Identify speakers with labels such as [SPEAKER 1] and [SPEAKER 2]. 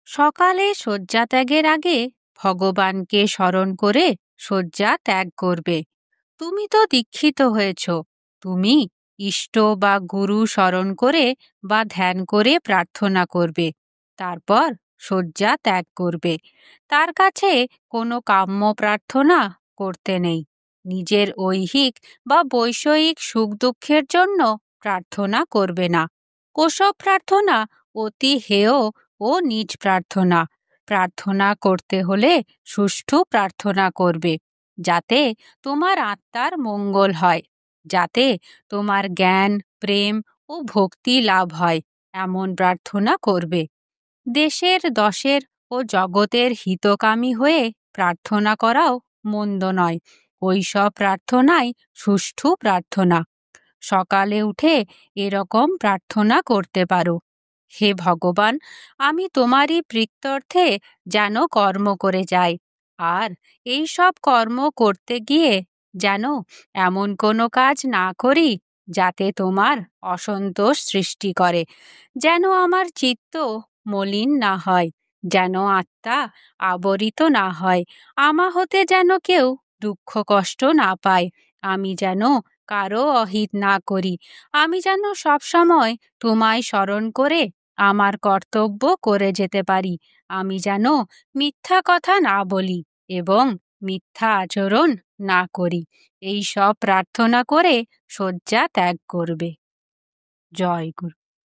[SPEAKER 1] সকালে শয্যা ত্যাগের আগে ভগবানকে স্মরণ করে শয্যা ত্যাগ করবে। তুমি তো দীক্ষিত হয়েছ, তুমি ইষ্ট বা গুরু স্মরণ করে বা ধ্যান করে প্রার্থনা করবে। তারপর শয্যা ত্যাগ করবে। তার কাছে কোনো কাম্য প্রার্থনা করতে নেই। নিজের ঐহিক বা বৈষয়িক সুখ দুঃখের জন্য প্রার্থনা করবে না। ওসব প্রার্থনা অতি হেয় ও নিজ প্রার্থনা। প্রার্থনা করতে হলে সুষ্ঠু প্রার্থনা করবে, যাতে তোমার আত্মার মঙ্গল হয়, যাতে তোমার জ্ঞান, প্রেম ও ভক্তি লাভ হয়, এমন প্রার্থনা করবে। দেশের, দশের ও জগতের হিতকামী হয়ে প্রার্থনা করাও মন্দ নয়। ওই সব প্রার্থনাই সুষ্ঠু প্রার্থনা। সকালে উঠে এরকম প্রার্থনা করতে পারো: হে ভগবান, আমি তোমারই প্রীত্যর্থে যেন কর্ম করে যাই, আর এই সব কর্ম করতে গিয়ে যেন এমন কোনো কাজ না করি যাতে তোমার অসন্তোষ সৃষ্টি করে, যেন আমার চিত্ত মলিন না হয়, যেন আত্মা আবরিত না হয়, আমা হতে যেন কেউ দুঃখ কষ্ট না পায়, আমি যেন কারো অহিত না করি, আমি যেন সবসময় তোমায় স্মরণ করে আমার কর্তব্য করে যেতে পারি, আমি যেন মিথ্যা কথা না বলি এবং মিথ্যা আচরণ না করি। এই সব প্রার্থনা করে শয্যা ত্যাগ করবে। জয় গুরু।